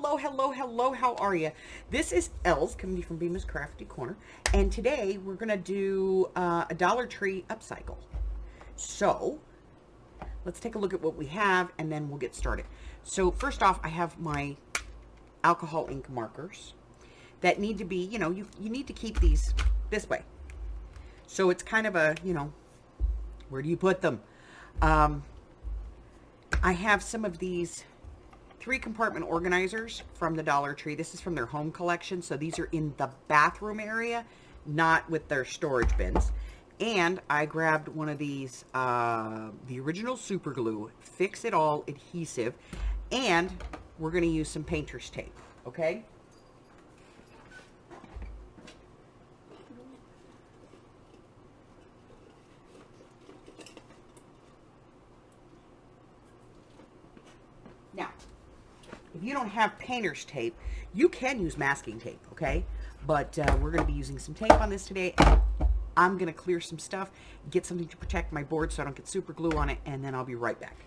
hello, how are you? This is Els, coming to you from Bemis Crafty Corner, and today we're going to do a Dollar Tree upcycle. So, let's take a look at what we have, and then we'll get started. So, first off, I have my alcohol ink markers that need to be, you need to keep these this way. So, it's kind of a, where do you put them? I have some of these 3-compartment organizers from the Dollar Tree. This is from their home collection, so these are in the bathroom area, not with their storage bins. And I grabbed one of these, the original super glue, Fix It All adhesive, and we're going to use some painter's tape, okay? Now, if you don't have painter's tape, you can use masking tape, okay? But we're going to be using some tape on this today. I'm going to clear some stuff, get something to protect my board so I don't get super glue on it, and then I'll be right back.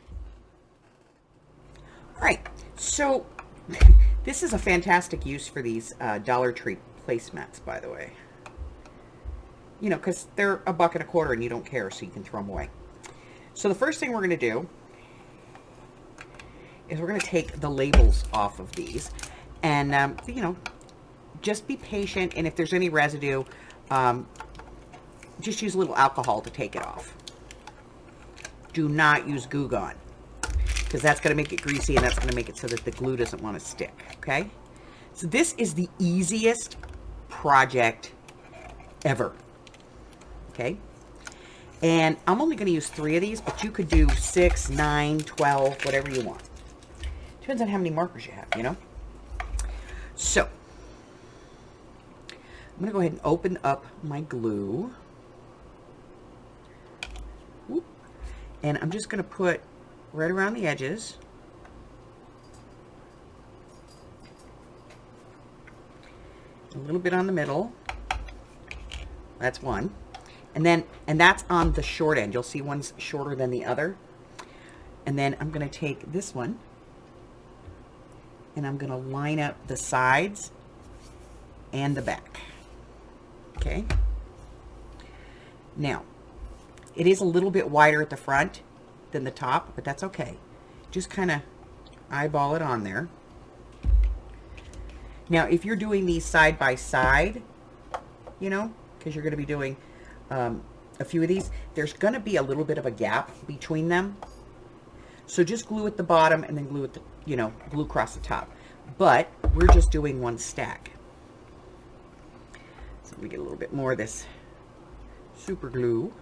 All right, so this is a fantastic use for these Dollar Tree placemats, by the way. Because they're $1.25 and you don't care, so you can throw them away. So the first thing we're going to do is we're going to take the labels off of these, and just be patient, and if there's any residue, just use a little alcohol to take it off. Do not use Goo Gone, because that's going to make it greasy, and that's going to make it so that the glue doesn't want to stick, okay? So this is the easiest project ever, okay? And I'm only going to use 3 of these, but you could do 6, 9, 12, whatever you want. Depends on how many markers you have, So, I'm going to go ahead and open up my glue. Whoop. And I'm just going to put right around the edges. A little bit on the middle. That's one. And that's on the short end. You'll see one's shorter than the other. And then I'm going to take this one, and I'm going to line up the sides and the back. Okay. Now, it is a little bit wider at the front than the top, but that's okay. Just kind of eyeball it on there. Now, if you're doing these side by side, because you're going to be doing a few of these, there's going to be a little bit of a gap between them. So just glue at the bottom and then glue at the, glue across the top. But we're just doing one stack. So we get a little bit more of this super glue,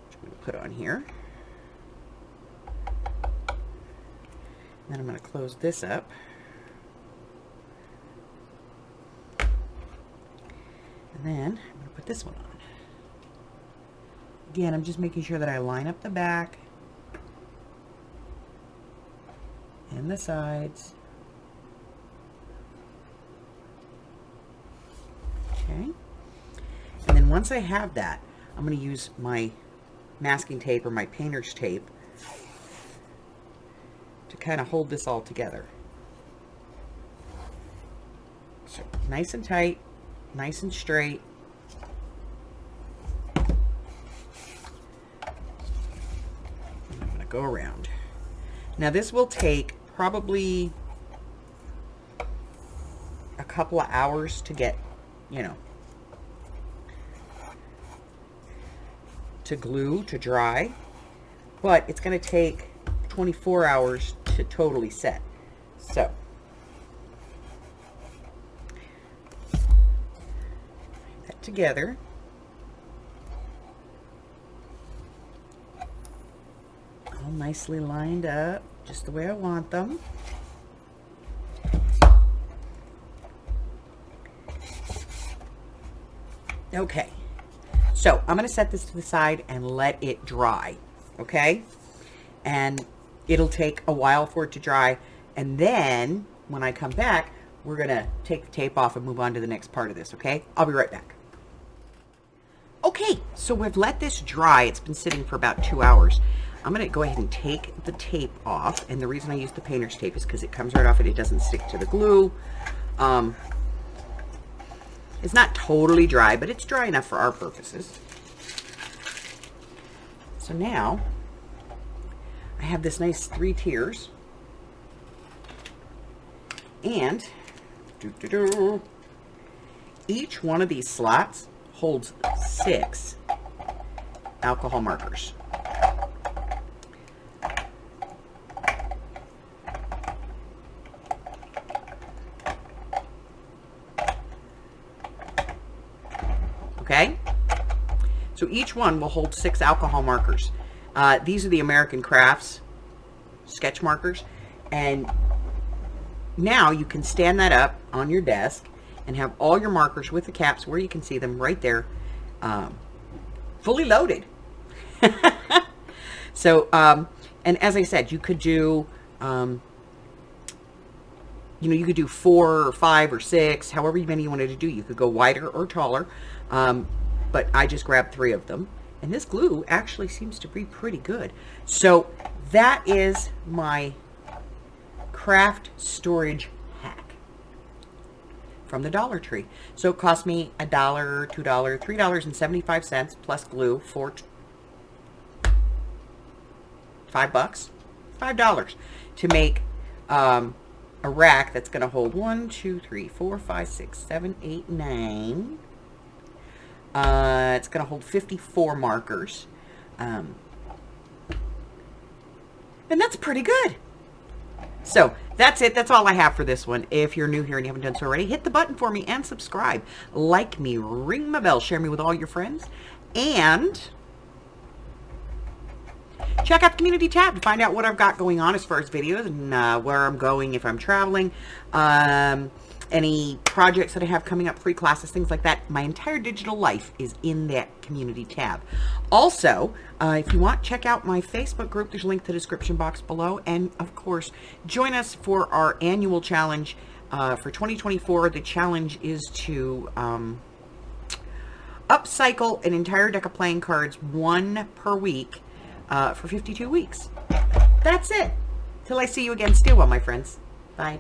which I'm going to put on here. Then I'm going to close this up. And then I'm going to put this one on. Again, I'm just making sure that I line up the back and the sides. Okay. And then once I have that, I'm going to use my masking tape or my painter's tape to kind of hold this all together. So nice and tight, nice and straight. And I'm going to go around. Now this will take probably a couple of hours to get, to glue, to dry, but it's going to take 24 hours to totally set. So, that together. All nicely lined up, just the way I want them. Okay, so I'm going to set this to the side and let it dry, okay? And it'll take a while for it to dry, and then when I come back, we're going to take the tape off and move on to the next part of this, okay? I'll be right back. Okay, so we've let this dry. It's been sitting for about 2 hours. I'm going to go ahead and take the tape off. And the reason I use the painter's tape is because it comes right off and it doesn't stick to the glue. It's not totally dry, but it's dry enough for our purposes. So now I have this nice 3 tiers. And each one of these slots holds 6 alcohol markers. Okay? So each one will hold 6 alcohol markers. These are the American Crafts sketch markers. And now you can stand that up on your desk and have all your markers with the caps where you can see them right there, fully loaded. So, and as I said, you could do, you could do 4 or 5 or 6, however many you wanted to do. You could go wider or taller, but I just grabbed 3 of them. And this glue actually seems to be pretty good. So that is my craft storage hack from the Dollar Tree. So it cost me $1, $2, $3.75 plus glue for $5 to make a rack that's going to hold 1, 2, 3, 4, 5, 6, 7, 8, 9. It's going to hold 54 markers. And that's pretty good. So that's it. That's all I have for this one. If you're new here and you haven't done so already, hit the button for me and subscribe. Like me, ring my bell, share me with all your friends, and check out the community tab to find out what I've got going on as far as videos and where I'm going if I'm traveling. Any projects that I have coming up, free classes, things like that. My entire digital life is in that community tab. Also, if you want, check out my Facebook group. There's a link to the description box below. And, of course, join us for our annual challenge for 2024. The challenge is to upcycle an entire deck of playing cards, 1 per week, for 52 weeks. That's it. Till I see you again, stay well, my friends. Bye.